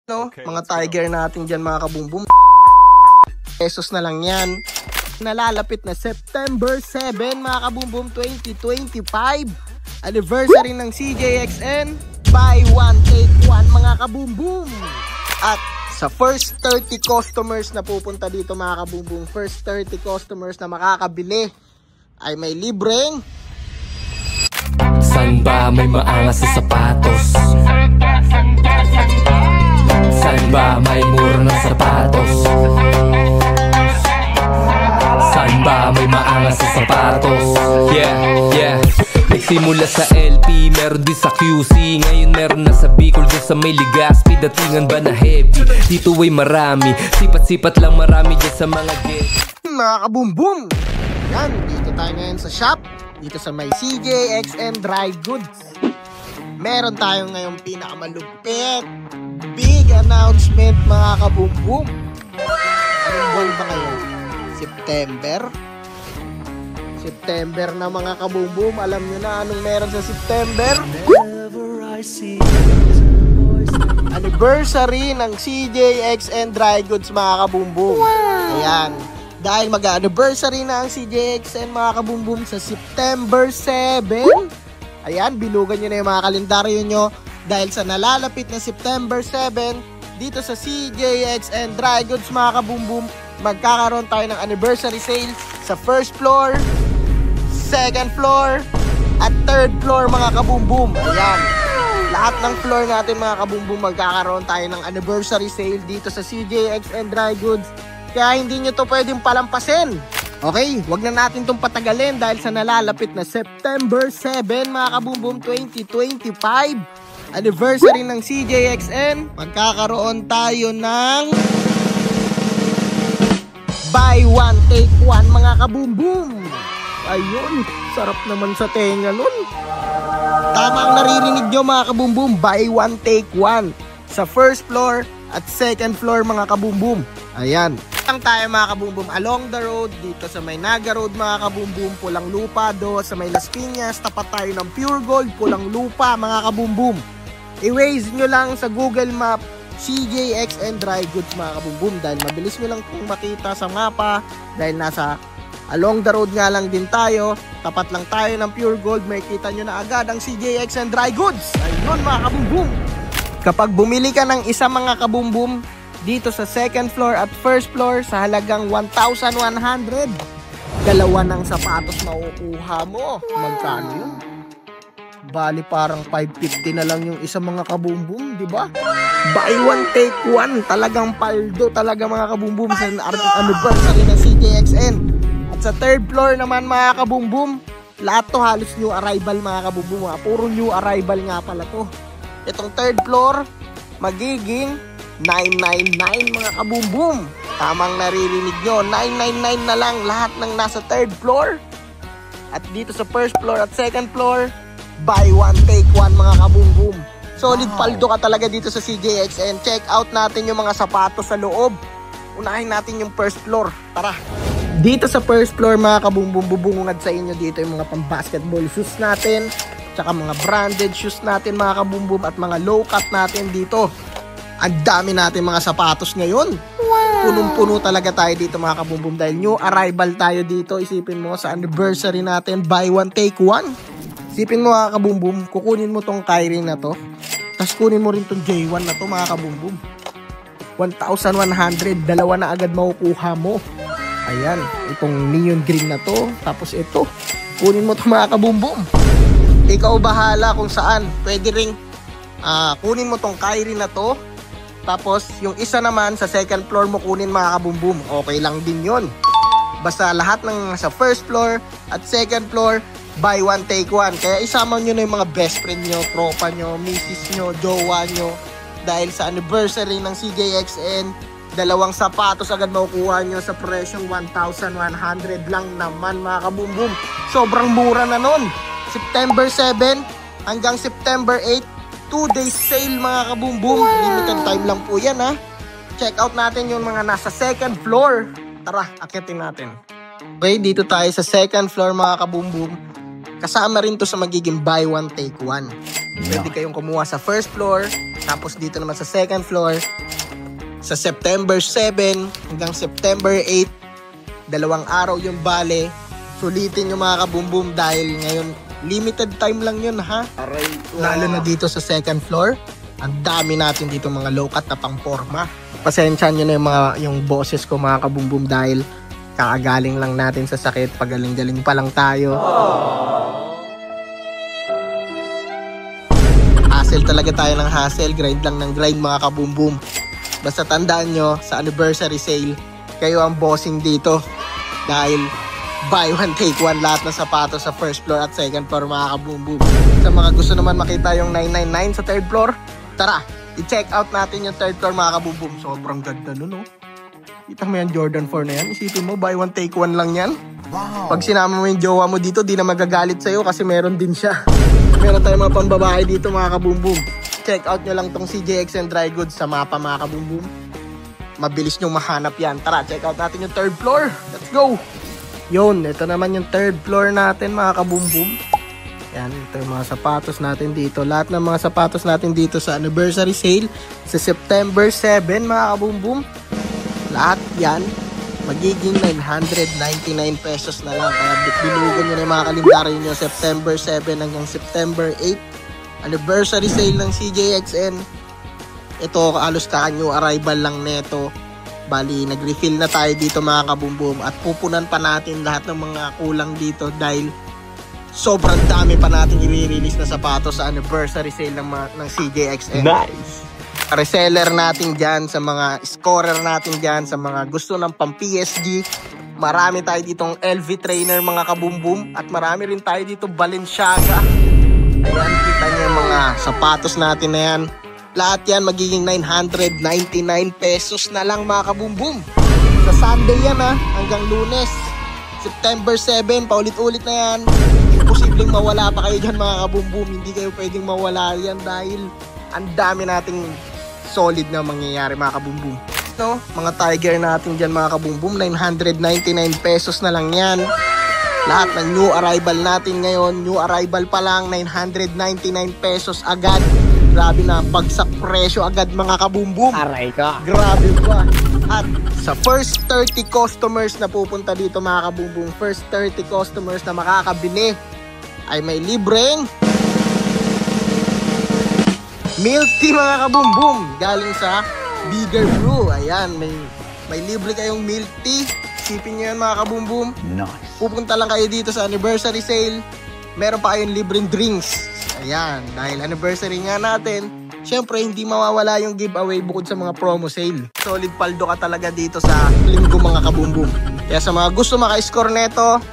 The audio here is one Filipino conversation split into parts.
No? Okay, mga tiger natin dyan mga kabumbum. Pesos na lang yan. Nalalapit na September 7 mga kabumbum 2025. Anniversary ng CJXN. Buy one, take one mga kabumbum. At sa first 30 customers na pupunta dito mga kabumbum, first 30 customers na makakabili ay may libreng. San ba may maangas sa sapatos? San ba may mura na sapatos? San ba may maangas sa sapatos? Yeah. Nagsimula sa LP, meron din sa QC. Ngayon meron na sa Bicol, dyan sa may Legazpi. Datingan ba na heavy? Dito ay marami, sipat-sipat lang marami dyan sa mga get. Mga kabumbum, yan, dito tayo ngayon sa shop. Dito sa may CJXN Dry Goods. Meron tayo ngayong pinakamalupit big announcement mga kabumbum. Anong buwan ba ngayon? September na mga kabumbum. Alam nyo na anong meron sa September? Anniversary ng CJXN Dry Goods mga kabumbum. Ayan. Dahil mag-anniversary na ang CJXN mga kabumbum sa September 7. Ayan, bilugan nyo na yung mga kalendaryo nyo. Dahil sa nalalapit na September 7, dito sa CJXN Dry Goods mga kabumbum, magkakaroon tayo ng anniversary sale sa first floor, second floor, at third floor mga kabumbum. Ayan, lahat ng floor natin mga kabumbum magkakaroon tayo ng anniversary sale dito sa CJXN Dry Goods. Kaya hindi nyo to pwedeng palampasin. Okay, wag na natin itong patagalin dahil sa nalalapit na September 7 mga kabumbum 2025. Anniversary ng CJXN. Magkakaroon tayo ng buy one, take one mga kabumbum. Ayun, sarap naman sa tenga nun. Tama ang naririnig nyo mga kabumbum, buy one, take one. Sa first floor at second floor mga kabumbum. Ayan. Lang tayo mga kabumbum along the road dito sa may Naga Road mga kabumbum, Pulang Lupa. Do sa may Las Piñas, tapat tayo ng Pure Gold, Pulang Lupa mga kabumbum. I-waze nyo lang sa Google Map CJXN Dry Goods mga kabumbum dahil mabilis nyo lang kung makita sa mapa dahil nasa along the road nga lang din tayo. Tapat lang tayo ng Pure Gold, may kita nyo na agad ang CJXN Dry Goods. Ayun mga kabumbum. Kapag bumili ka ng isa mga kabumbum dito sa second floor at first floor sa halagang 1,100, dalawa ng sapatos makukuha mo. Magkano yun? Bali parang 550 na lang yung isa mga kabumbum, di ba? Buy one, take one. Talagang paldo talaga mga kabumbum sa anniversary ng CJXN. At sa third floor naman mga kabumbum, lahat to halos new arrival mga kabumbum. Puro new arrival nga pala to. Itong third floor, magiging 999 mga kabumbum. Tamang naririnig nyo, 999 na lang lahat ng nasa third floor. At dito sa first floor at second floor, buy one, take one mga kabumbum. Solid paldo ka talaga dito sa CJXN. Check out natin yung mga sapatos sa loob. Unahin natin yung first floor. Tara. Dito sa first floor mga kabumbum, bubungad sa inyo dito yung mga pang basketball shoes natin, tsaka mga branded shoes natin mga kabumbum at mga low cut natin dito. Ang dami natin mga sapatos ngayon. Wow. Punong-puno talaga tayo dito mga kabumbum dahil new arrival tayo dito. Isipin mo sa anniversary natin, buy one, take one. Isipin mo mga kabumbum, kukunin mo tong Kyrie na to, tapos kunin mo rin tong J1 na to mga kabumbum. 1,100, dalawa na agad makukuha mo. Ayan, itong neon green na to, tapos ito. Kunin mo to mga kabumbum. Ikaw bahala kung saan. Pwede ring kunin mo tong Kyrie na to. Tapos yung isa naman sa second floor mo kunin mga kabumbum. Okay lang din yon. Basta lahat ng sa first floor at second floor, buy one, take one. Kaya isama nyo na yung mga best friend nyo, tropa nyo, misis nyo, jowa nyo. Dahil sa anniversary ng CJXN, dalawang sapatos agad makukuha nyo sa presyong 1,100 lang naman mga kabumbum. Sobrang mura na nun. September 7 hanggang September 8, 2 days sale mga kabumbum. Limited time lang po yan ha. Check out natin yung mga nasa second floor. Tara, akitin natin. Okay, dito tayo sa second floor mga kabumbum. Kasama rin to sa magiging buy one, take one. Pwede kayong kumuha sa first floor Tapos dito naman sa second floor, sa September 7 hanggang September 8, 2 araw yung bale. Sulitin yung mga kabumbum dahil ngayon limited time lang yun ha. Lalo na dito sa second floor, ang dami natin dito mga low-cut na pang-forma. Pasensyahan nyo na yung boses ko mga kabumbum dahil kakagaling lang natin sa sakit, pagaling-galing pa lang tayo. Hassle talaga tayo ng hassle, grind lang ng grind mga kabumbum. Basta tandaan nyo, sa anniversary sale, kayo ang bossing dito. Dahil buy one take one lahat ng sapatos sa first floor at second floor mga kabumbum. Sa mga gusto naman makita yung 999 sa third floor, tara, i-check out natin yung third floor mga kabumbum. Sobrang ganda nun, no? Kita mo yan, Jordan 4 na yan. Isipin mo, buy one take one lang yan. Wow. Pag sinama mo yung jowa mo dito, di na magagalit sa'yo kasi meron din siya. Meron tayong mga pambabae dito mga kabumbum. Check out nyo lang tong CJXN Dry Goods sa mapa mga kabumbum. Mabilis nyo mahanap yan. Tara, check out natin yung third floor. Let's go! Yun, ito naman yung third floor natin mga kabumbum. Yan, ito yung mga sapatos natin dito. Lahat ng mga sapatos natin dito sa anniversary sale sa September 7 mga kabumbum. Lahat yan magiging 999 pesos na lang. Kaya binugan nyo na yung mga kalendaryo nyo September 7 hanggang September 8. Anniversary sale ng CJXN. Ito alos ka-new arrival lang neto. Bali, nag-refill na tayo dito mga kabumbum. At pupunan pa natin lahat ng mga kulang dito dahil sobrang dami pa natin i-release na sapatos sa anniversary sale ng CJXN. Nice! Reseller natin dyan, sa mga scorer natin dyan, sa mga gusto ng pang PSG. Marami tayo ditong LV trainer mga kabumbum. At marami rin tayo dito Balenciaga. Ayan, kita niyo yung mga sapatos natin na yan. Lahat yan magiging 999 pesos na lang mga kabumbum. Sa Sunday yan ha, hanggang Lunes. September 7, paulit-ulit na yan. Imposibleng mawala pa kayo dyan mga kabumbum. Hindi kayo pwedeng mawala yan dahil ang dami nating solid na mangyayari mga kabumbum. No? Mga tiger natin dyan mga kabumbum, 999 pesos na lang yan. Lahat ng new arrival natin ngayon, new arrival pa lang, 999 pesos agad. Grabe na, bagsak presyo agad mga kabumbum. Aray ka. Grabe pa. At sa first 30 customers na pupunta dito mga kabumbum, first 30 customers na makakabili ay may libreng milk tea mga kabumbum galing sa Bigger Brew. Ayan, may libre kayong milk tea. Sipin nyo yan mga kabumbum. Nice. Pupunta lang kayo dito sa anniversary sale. Meron pa kayong libreng drinks. Ayan, dahil anniversary nga natin, syempre hindi mawawala yung giveaway bukod sa mga promo sale. Solid paldo ka talaga dito sa linggo mga kabumbum. Kaya sa mga gusto maka-score neto,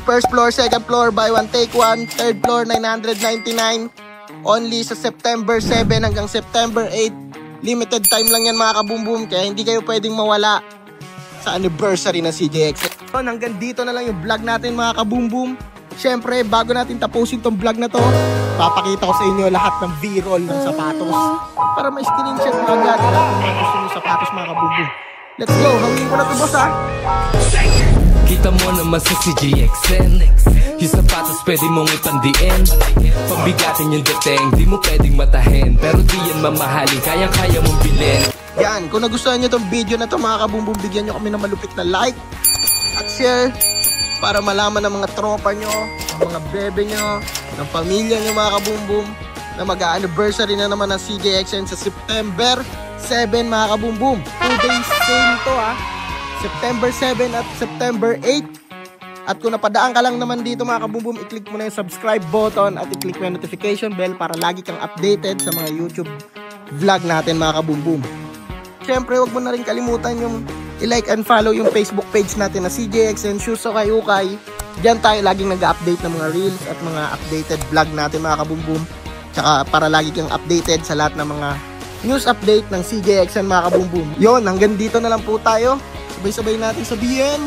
first floor, second floor, buy one take one, third floor 999. Only sa September 7 hanggang September 8. Limited time lang yan mga kabumbum. Kaya hindi kayo pwedeng mawala sa anniversary ng CJXN. So, hanggang dito na lang yung vlog natin mga kabumbum. Siyempre, bago natin tapusin tong vlog na to, papakita ko sa inyo lahat ng V-roll ng sapatos. Para may screenshot mo agad lahat ng mga gusto nyo sapatos mga kabumbum. Let's go! Hawin ko na to boss ha! Kita mo naman sa CJXN, yung sapatos pwede mong ipandiin. Pabigatin yung dating, di mo pwedeng matahin. Pero di yan mamahalin, kayang-kaya mong bilhin. Yan, kung nagustuhan nyo tong video na to mga kabumbum, bigyan nyo kami ng malupit na like at share para malaman ng mga tropa nyo, ng mga bebe nyo, ng pamilya nyo mga kabumbum na mag-anniversary na naman ng CJXN sa September 7 mga kabumbum. 2 days sale to ha. September 7 at September 8. At kung napadaan ka lang naman dito mga kabumbum, i-click mo na yung subscribe button at i-click mo yung notification bell para lagi kang updated sa mga YouTube vlog natin mga kabumbum. Siyempre, huwag mo na rin kalimutan yung i-like and follow yung Facebook page natin na CJXN Shoes Ukay Ukay. Diyan tayo laging nag-update ng mga reels at mga updated vlog natin mga kabumbum. Tsaka para lagi kang updated sa lahat ng mga news update ng CJXN mga kabumbum. Yon, hanggang dito na lang po tayo. Sabay-sabay natin sabihin,